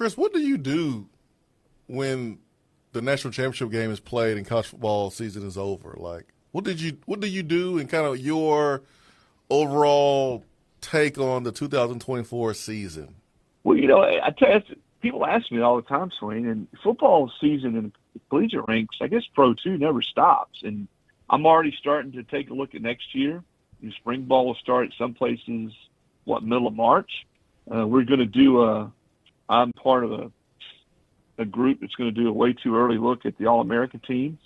Chris, what do you do when the national championship game is played and college football season is over? Like, what do you do, and kind of your overall take on the 2024 season? Well, I tell you, people ask me all the time, Swain, and football season in collegiate ranks, I guess Pro 2 never stops. And I'm already starting to take a look at next year. Spring ball will start at some places, middle of March. We're going to do I'm part of a group that's going to do a way too early look at the All-American teams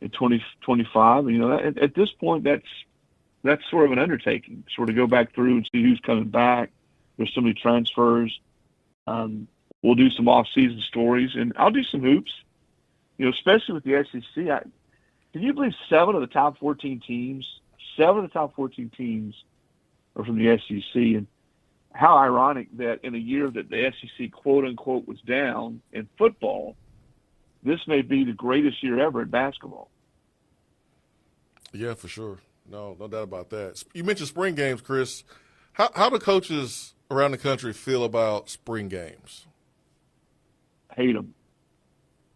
in 2025. At this point, that's sort of an undertaking, sort of go back through and see who's coming back. There's so many transfers. We'll do some off-season stories, and I'll do some hoops, especially with the SEC. Can you believe 7 of the top 14 teams are from the SEC? And how ironic that in a year that the SEC, quote-unquote, was down in football, this may be the greatest year ever in basketball. Yeah, for sure. No doubt about that. You mentioned spring games, Chris. How do coaches around the country feel about spring games? Hate them.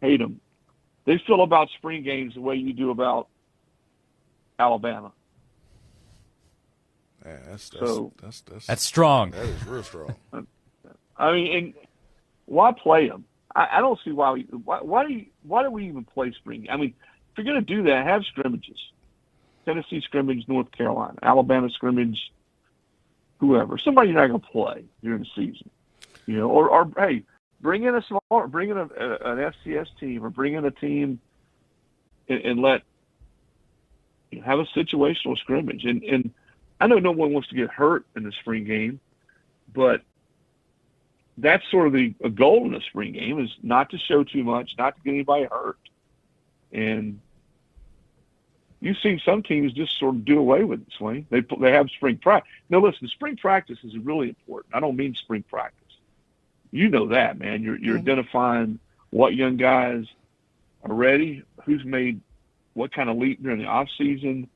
They feel about spring games the way you do about Alabama. Man, that's strong. That is real strong. I mean, and why play them? I don't see why do we even play spring? I mean, if you're going to do that, have scrimmages. Tennessee scrimmage, North Carolina, Alabama scrimmage, whoever. Somebody you're not going to play during the season, or hey, bring in an FCS team, or bring in a team and let have a situational scrimmage. And I know no one wants to get hurt in the spring game, but that's sort of a goal in the spring game, is not to show too much, not to get anybody hurt. And you've seen some teams just sort of do away with it, Swain. They have spring practice. Now, listen, spring practice is really important. I don't mean spring practice. You know that, man. You're identifying what young guys are ready, who's made what kind of leap during the off season.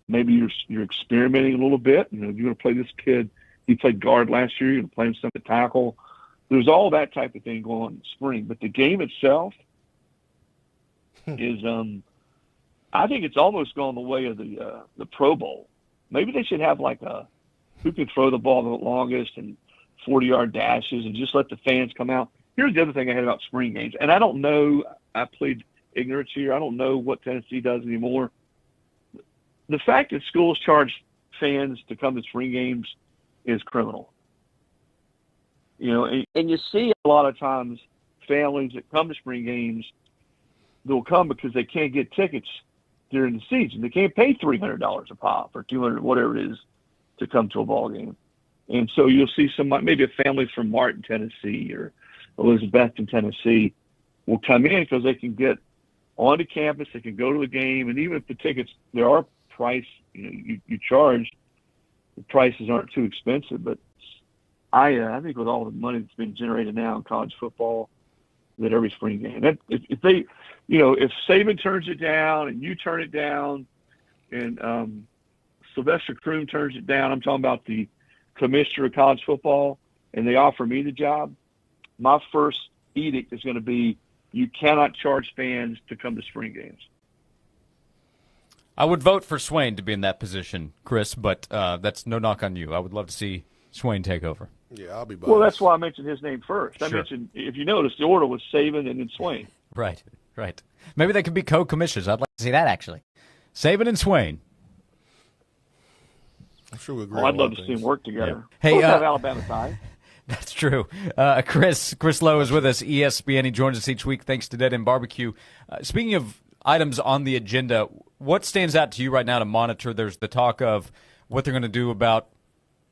Maybe you're experimenting a little bit. You're going to play this kid. He played guard last year. You're going to play him some at tackle. There's all that type of thing going on in the spring. But the game itself is, I think it's almost gone the way of the Pro Bowl. Maybe they should have like who can throw the ball the longest and 40-yard dashes and just let the fans come out. Here's the other thing I had about spring games, and I don't know. I plead ignorance here. I don't know what Tennessee does anymore. The fact that schools charge fans to come to spring games is criminal. And you see a lot of times families that come to spring games, they'll come because they can't get tickets during the season. They can't pay $300 a pop or $200, whatever it is, to come to a ball game. And so you'll see maybe a family from Martin, Tennessee, or Elizabethton, Tennessee, will come in because they can get onto campus, they can go to the game, and even if the tickets, there are price, you charge, the prices aren't too expensive. But I think with all the money that's been generated now in college football, that every spring game, that if they, if Saban turns it down and you turn it down, and Sylvester Croom turns it down, I'm talking about the commissioner of college football, and they offer me the job, my first edict is going to be, you cannot charge fans to come to spring games. I would vote for Swain to be in that position, Chris, but that's no knock on you. I would love to see Swain take over. Yeah, I'll be biased. Well, that's why I mentioned his name first. Sure. I mentioned, if you notice, the order was Saban and then Swain. Right. Maybe they could be co-commissioners. I'd like to see that, actually. Saban and Swain. I'm sure we agree. I'd love to see them work together. Yeah. Hey, both have Alabama ties. That's true. Chris Low is with us, ESPN. He joins us each week thanks to Dead End BBQ. Speaking of items on the agenda, what stands out to you right now to monitor? There's the talk of what they're going to do about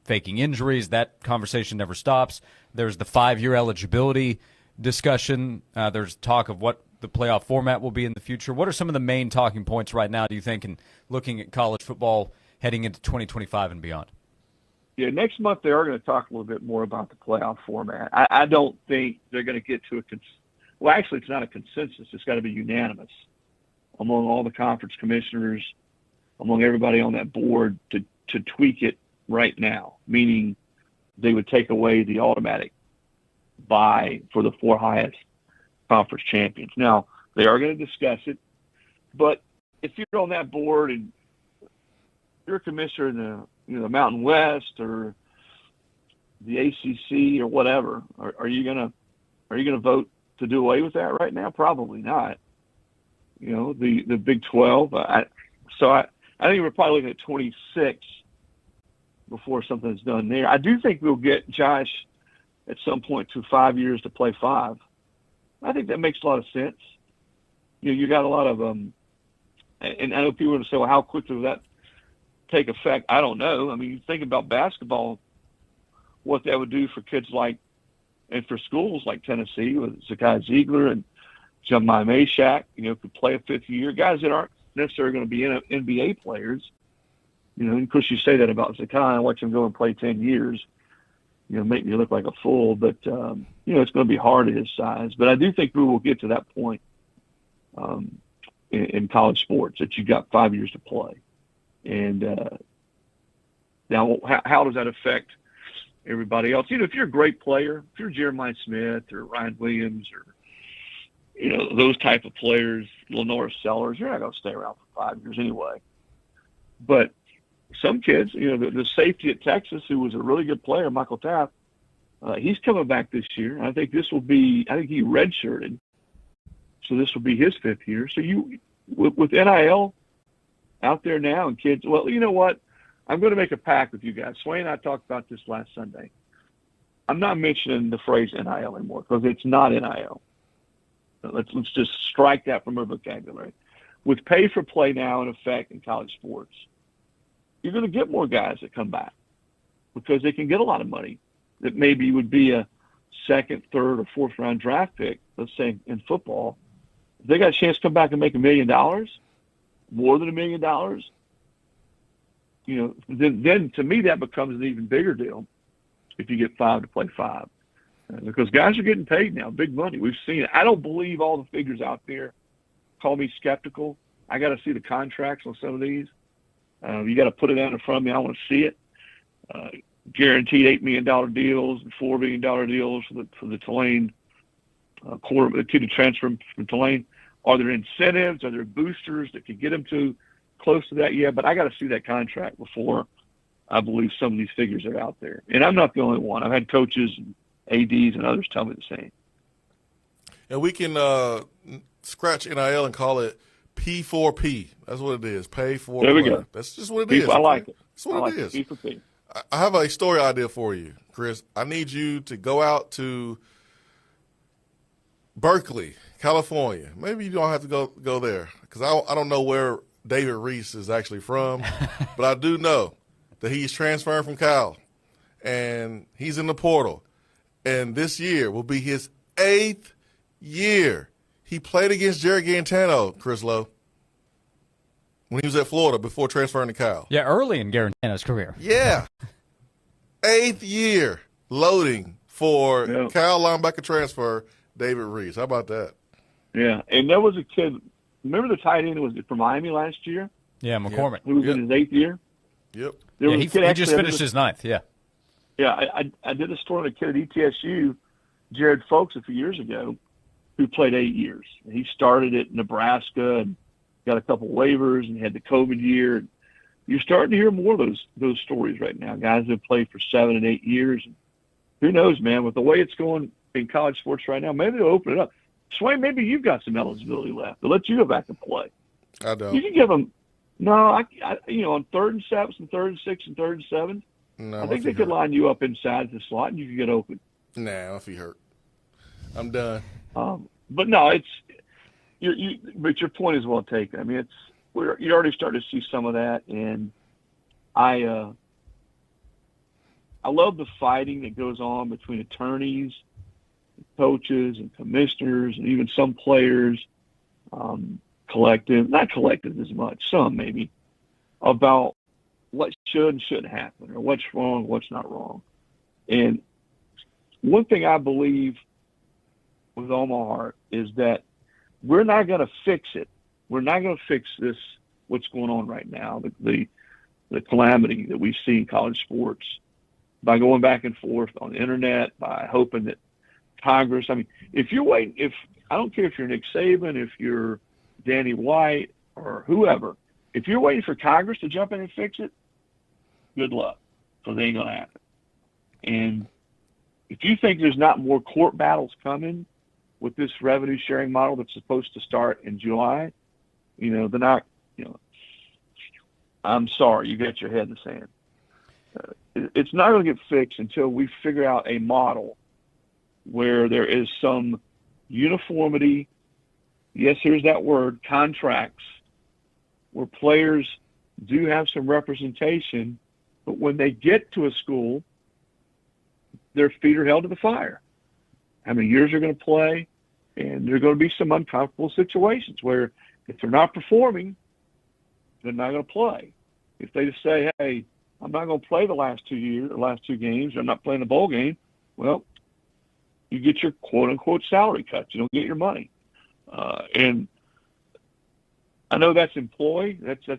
faking injuries. That conversation never stops. There's the 5-year eligibility discussion. There's talk of what the playoff format will be in the future. What are some of the main talking points right now, do you think, in looking at college football heading into 2025 and beyond? Yeah, next month they are going to talk a little bit more about the playoff format. I don't think they're going to get to well, actually, it's not a consensus. It's got to be unanimous among all the conference commissioners, among everybody on that board to tweak it right now, meaning they would take away the automatic bye for the 4 highest conference champions. Now, they are going to discuss it, but if you're on that board and you're a commissioner in the Mountain West or the ACC or whatever, are you going to vote to do away with that right now? Probably not. The Big 12. I think we're probably looking at 26 before something's done there. I do think we'll get Josh at some point to 5 years to play 5. I think that makes a lot of sense. You got a lot of and I know people are going to say, well, how quickly will that take effect? I don't know. I mean, you think about basketball, what that would do for kids and for schools like Tennessee with Zakai Ziegler and Jeremiah Meshack, could play a 5th year. Guys that aren't necessarily going to be NBA players. And of course you say that about Zakai and watch him go and play 10 years, make me look like a fool. But, it's going to be hard at his size. But I do think we will get to that point in college sports that you got 5 years to play. And now how does that affect everybody else? If you're a great player, if you're Jeremiah Smith or Ryan Williams or, those type of players, Lenore Sellers, you're not going to stay around for 5 years anyway. But some kids, the safety at Texas, who was a really good player, Michael Taft, he's coming back this year. I think he redshirted. So this will be his 5th year. So with NIL out there now and kids, well, you know what? I'm going to make a pact with you guys. Swain and I talked about this last Sunday. I'm not mentioning the phrase NIL anymore because it's not NIL. Let's just strike that from our vocabulary. With pay for play now in effect in college sports, you're going to get more guys that come back because they can get a lot of money that maybe would be a 2nd, 3rd, or 4th round draft pick, let's say in football. If they got a chance to come back and make $1 million, more than $1 million, then to me that becomes an even bigger deal if you get 5 to play 5. Because guys are getting paid now, big money. We've seen it. I don't believe all the figures out there. Call me skeptical. I got to see the contracts on some of these. You got to put it out in front of me. I want to see it. Guaranteed $8 million deals and $4 million deals for the Tulane the kid to transfer from Tulane. Are there incentives? Are there boosters that could get them to close to that? Yeah, but I got to see that contract before I believe some of these figures are out there. And I'm not the only one. I've had coaches and ADs and others tell me the same. And we can scratch NIL and call it P4P. That's what it is. Pay for There we play. go. That's just what it is. I like it. That's what it is. P4P. I have a story idea for you, Chris. I need you to go out to Berkeley, California. Maybe you don't have to go there because I don't know where David Reese is actually from, but I do know that he's transferring from Cal, and he's in the portal. And this year will be his 8th year. He played against Jared Garantano, Chris Low, when he was at Florida before transferring to Cal. Yeah, early in Garantano's career. Yeah. 8th year loading for Cal linebacker transfer, David Reese. How about that? Yeah, and there was a kid, remember the tight end was from Miami last year? Yeah, McCormick. Who was in his 8th year? Yep. He just finished his 9th, yeah. Yeah, I did a story on a kid at ETSU, Jared Folks, a few years ago, who played 8 years. He started at Nebraska and got a couple waivers and had the COVID year. You're starting to hear more of those stories right now. Guys that played for 7 and 8 years. And who knows, man? With the way it's going in college sports right now, maybe they'll open it up. Swain, maybe you've got some eligibility left. They'll let you go back and play. I don't. You can give them. No, on 3rd and 7th and 3rd and 6th and 3rd and 7th. No, I think they could line you up inside the slot and you could get open. Nah, if he hurt, I'm done. But no, but your point is well taken. I mean, you're already starting to see some of that, and I love the fighting that goes on between attorneys, coaches, and commissioners, and even some players, not collective as much, some maybe, about what should and shouldn't happen, or what's wrong, what's not wrong. And one thing I believe with all my heart is that we're not going to fix it. We're not going to fix this, what's going on right now, the calamity that we see in college sports, by going back and forth on the internet, by hoping that Congress. I mean, if you're waiting, I don't care if you're Nick Saban, if you're Danny White or whoever, if you're waiting for Congress to jump in and fix it, good luck, because it ain't going to happen. And if you think there's not more court battles coming with this revenue sharing model that's supposed to start in July, they're not, I'm sorry, you got your head in the sand. It's not going to get fixed until we figure out a model where there is some uniformity. Yes, here's that word, contracts, where players do have some representation, but when they get to a school, their feet are held to the fire. How many years they're going to play, and there are going to be some uncomfortable situations where if they're not performing, they're not going to play. If they just say, hey, I'm not going to play the last 2 games, or I'm not playing the bowl game, well, you get your quote-unquote salary cut. You don't get your money. And I know that's an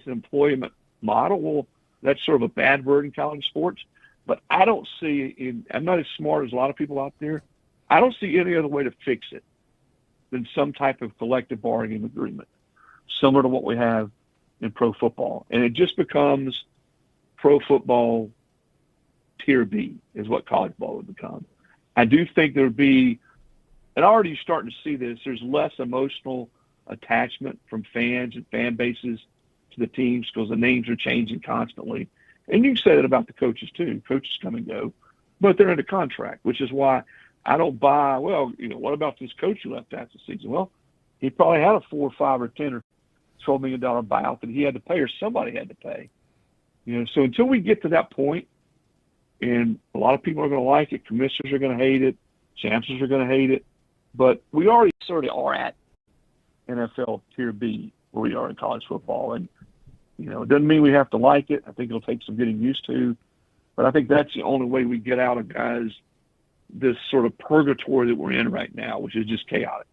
employment model. Well, that's sort of a bad word in college sports. But I don't see I'm not as smart as a lot of people out there. I don't see any other way to fix it than some type of collective bargaining agreement, similar to what we have in pro football. And it just becomes pro football tier B is what college ball would become. I do think there would be, and already you're starting to see this, there's less emotional attachment from fans and fan bases to the teams because the names are changing constantly. And you can say that about the coaches too. Coaches come and go, but they're under contract, which is why I don't buy, what about this coach who left after the season? Well, he probably had a 4 or 5 or 10 or $12 million buyout that he had to pay or somebody had to pay. So until we get to that point, and a lot of people are going to like it, commissioners are going to hate it, chancellors are going to hate it, but we already sort of are at NFL tier B where we are in college football. And, it doesn't mean we have to like it. I think it'll take some getting used to. But I think that's the only way we get out of, guys, this sort of purgatory that we're in right now, which is just chaotic.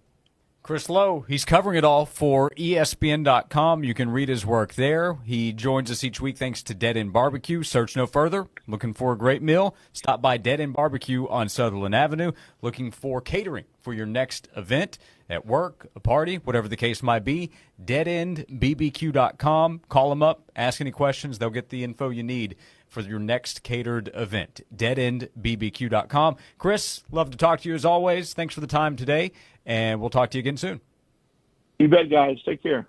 Chris Low, he's covering it all for ESPN.com. You can read his work there. He joins us each week thanks to Dead End BBQ. Search no further. Looking for a great meal? Stop by Dead End BBQ on Sutherland Avenue. Looking for catering for your next event, at work, a party, whatever the case might be. DeadEndBBQ.com. Call them up. Ask any questions. They'll get the info you need for your next catered event. DeadEndBBQ.com. Chris, love to talk to you as always. Thanks for the time today, and we'll talk to you again soon. You bet, guys. Take care.